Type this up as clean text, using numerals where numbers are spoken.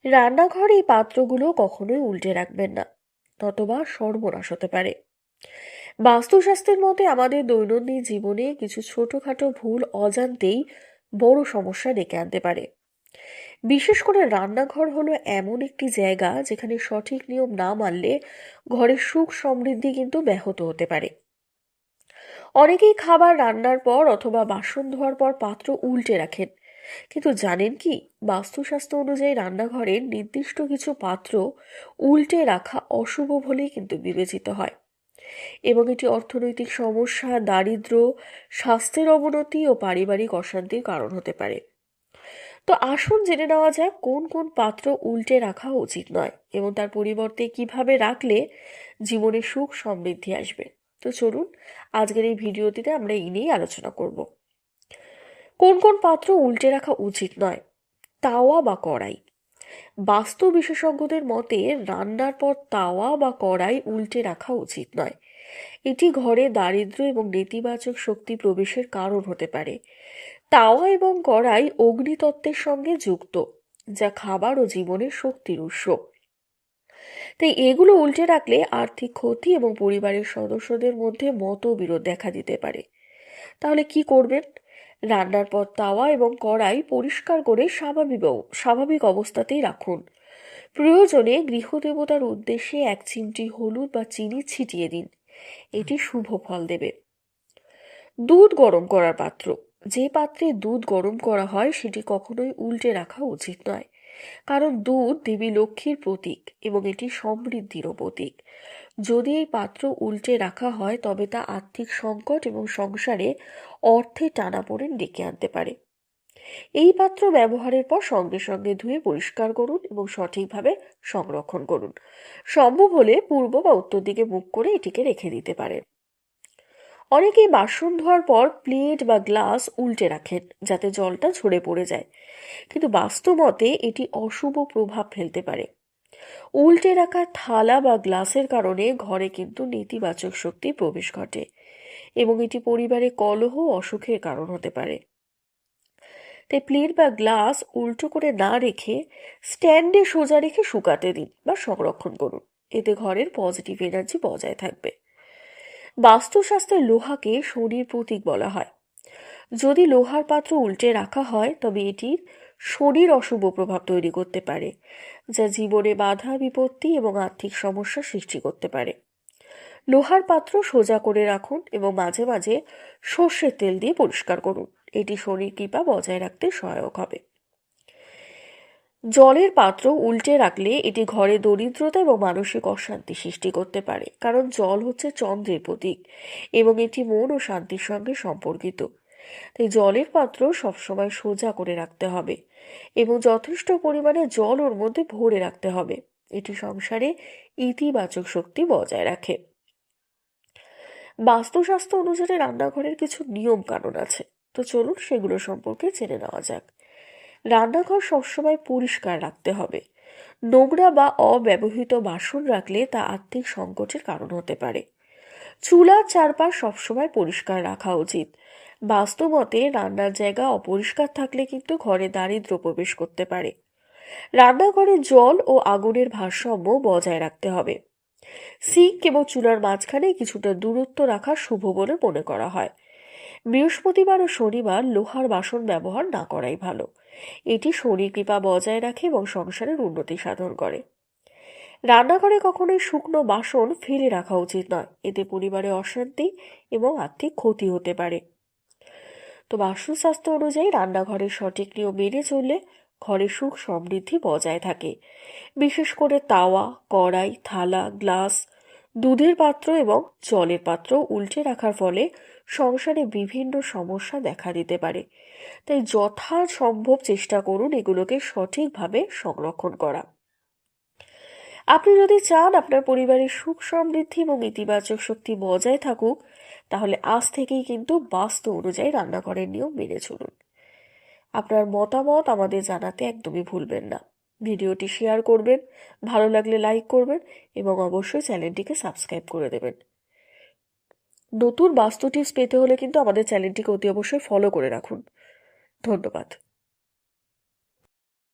রান্নাঘরে এই পাত্রগুলো কখনোই উল্টে রাখবেন না, নতবা সর্বনাশ হতে পারে। বাস্তুশাস্ত্রের মতে আমাদের দৈনন্দিন জীবনে কিছু ছোটখাটো ভুল অজান্তেই বড় সমস্যা ডেকে আনতে পারে। বিশেষ করে রান্নাঘর হলো এমন একটি জায়গা যেখানে সঠিক নিয়ম না মানলে ঘরের সুখ সমৃদ্ধি কিন্তু ব্যাহত হতে পারে। অনেকেই খাবার রান্নার পর অথবা বাসন ধোয়ার পর পাত্র উল্টে রাখেন, কিন্তু জানেন কি, বাস্তুশাস্ত্র অনুযায়ী রান্নাঘরের নির্দিষ্ট কিছু পাত্র উল্টে রাখা অশুভ বলেই কিন্তু বিবেচিত হয়, এবং এটি অর্থনৈতিক সমস্যা, দারিদ্র্য, স্বাস্থ্যের অবনতি ও পারিবারিক অশান্তির কারণ হতে পারে। তো আসুন জেনে নেওয়া যাক কোন কোন পাত্র উল্টে রাখা উচিত নয় এবং তার পরিবর্তে কিভাবে রাখলে জীবনে সুখ সমৃদ্ধি আসবে। তো চলুন, আজকের এই ভিডিওটিতে আমরা এই নিয়েই আলোচনা করব। কোন কোন পাত্র উল্টে রাখা উচিত নয়। তাওয়া বা কড়াই। বাস্তু বিশেষজ্ঞদের মতে রান্নার পর তাওয়া বা কড়াই উল্টে রাখা উচিত নয়। এটি ঘরে দারিদ্র্য এবং নেতিবাচক শক্তি প্রবেশের কারণ হতে পারে। তাওয়া এবং কড়াই অগ্নিতত্ত্বের সঙ্গে যুক্ত, যা খাবার ও জীবনের শক্তির উৎস। তাই এগুলো উল্টে রাখলে আর্থিক ক্ষতি এবং পরিবারের সদস্যদের মধ্যে মতবিরোধ দেখা দিতে পারে। তাহলে কি করবেন? রান্নার পর তাওয়া এবং কড়াই পরিষ্কার করে স্বাভাবিক অবস্থাতেই রাখুন। প্রয়োজনে গৃহদেবতার উদ্দেশ্যে 1 চিমটি হলুদ বা চিনি ছিটিয়ে দিন, এটি শুভ ফল দেবে। দুধ গরম করার পাত্র। যে পাত্রে দুধ গরম করা হয় সেটি কখনোই উল্টে রাখা উচিত নয়, কারণ দুধ দেবী লক্ষ্মীর প্রতীক এবং এটি সমৃদ্ধিরও প্রতীক। যদি এই পাত্র উল্টে রাখা হয় তবে তা আর্থিক সংকট এবং সংসারে অর্থে টানাপোড়েন ডেকে আনতে পারে। এই পাত্র ব্যবহারের পর সঙ্গে সঙ্গে ধুয়ে পরিষ্কার করুন এবং সঠিকভাবে সংরক্ষণ করুন। সম্ভব হলে পূর্ব বা উত্তর দিকে মুখ করে এটিকে রেখে দিতে পারেন। অনেকেই বাসন ধোয়ার পর প্লেট বা গ্লাস উল্টে রাখেন যাতে জলটা ঝরে পড়ে যায়, কিন্তু বাস্তবতে এটি অশুভ প্রভাব ফেলতে পারে। উল্টে রাখা থালা বা গ্লাসের কারণে ঘরে কিন্তু নেতিবাচক শক্তি প্রবেশ ঘটে এবং এটি পরিবারে কলহ ও অসুখের কারণ হতে পারে। তাই প্লেট বা গ্লাস উল্টো করে না রেখে স্ট্যান্ডে সোজা রেখে শুকাতে দিন বা সংরক্ষণ করুন, এতে ঘরের পজিটিভ এনার্জি বজায় থাকবে। বাস্তুশাস্ত্রে লোহাকে শনির প্রতীক বলা হয়। যদি লোহার পাত্র উল্টে রাখা হয় তবে এটির শনির অশুভ প্রভাব তৈরি করতে পারে, যা জীবনে বাধা, বিপত্তি এবং আর্থিক সমস্যা সৃষ্টি করতে পারে। লোহার পাত্র সোজা করে রাখুন এবং মাঝে মাঝে সর্ষের তেল দিয়ে পরিষ্কার করুন, এটি শনির কৃপা বজায় রাখতে সহায়ক হবে। জলের পাত্র উল্টে রাখলে এটি ঘরে দরিদ্রতা এবং মানসিক অশান্তি সৃষ্টি করতে পারে, কারণ জল হচ্ছে চন্দ্রের প্রতীক এবং এটি মন ও শান্তির সঙ্গে সম্পর্কিত। তাই জলের পাত্র সবসময় সোজা করে রাখতে হবে এবং যথেষ্ট পরিমাণে জল ওর মধ্যে ভরে রাখতে হবে, এটি সংসারে ইতিবাচক শক্তি বজায় রাখে। বাস্তুশাস্ত্র অনুসারে রান্নাঘরের কিছু নিয়ম কানুন আছে, তো চলুন সেগুলো সম্পর্কে জেনে নেওয়া যাক। রান্নাঘর সবসময় পরিষ্কার রাখতে হবে। নোংরা বা অব্যবহৃত বাসন রাখলে তা আর্থিক সংকটের কারণ হতে পারে। চুলার চারপাশ সবসময় পরিষ্কার রাখা উচিত। বাস্তবতে রান্নার জায়গা অপরিষ্কার থাকলে কিন্তু ঘরে দারিদ্র্য প্রবেশ করতে পারে। রান্নাঘরে জল ও আগুনের ভারসাম্য বজায় রাখতে হবে। সিঙ্ক এবং চুলার মাঝখানে কিছুটা দূরত্ব রাখা শুভ বলে মনে করা হয়। বৃহস্পতিবার ও শনিবার লোহার বাসন ব্যবহার না করাই ভালো, এটি শনি কৃপা বজায় রাখে এবং সংসারের উন্নতি সাধন করে। রান্নাঘরে কখনোই শুকনো বাসন ফেলে রাখা উচিত নয়, এতে পরিবারে অশান্তি এবং আর্থিক ক্ষতি হতে পারে। তো বাস্তুশাস্ত্র অনুযায়ী রান্নাঘরের সঠিক নিয়ম মেনে চললে ঘরে সুখ সমৃদ্ধি বজায় থাকে। বিশেষ করে তাওয়া, কড়াই, থালা, গ্লাস, দুধের পাত্র এবং জলের পাত্র উল্টে রাখার ফলে সংসারে বিভিন্ন সমস্যা দেখা দিতে পারে। তাই যথাসম্ভব চেষ্টা করুন এগুলোকে সঠিকভাবে সংরক্ষণ করা। আপনি যদি চান আপনার পরিবারের সুখ সমৃদ্ধি এবং ইতিবাচক শক্তি বজায় থাকুক, তাহলে আজ থেকেই কিন্তু বাস্তু অনুযায়ী রান্নাঘরের নিয়ম মেনে চলুন। আপনার মতামত আমাদের জানাতে একদমই ভুলবেন না। ভিডিওটি শেয়ার করবেন, ভালো লাগলে লাইক করবেন এবং অবশ্যই চ্যানেলটিকে সাবস্ক্রাইব করে দেবেন। নতুন বাস্তু টিপস পেতে হলে কিন্তু আমাদের চ্যানেলটিকে অতি অবশ্যই ফলো করে রাখুন। ধন্যবাদ।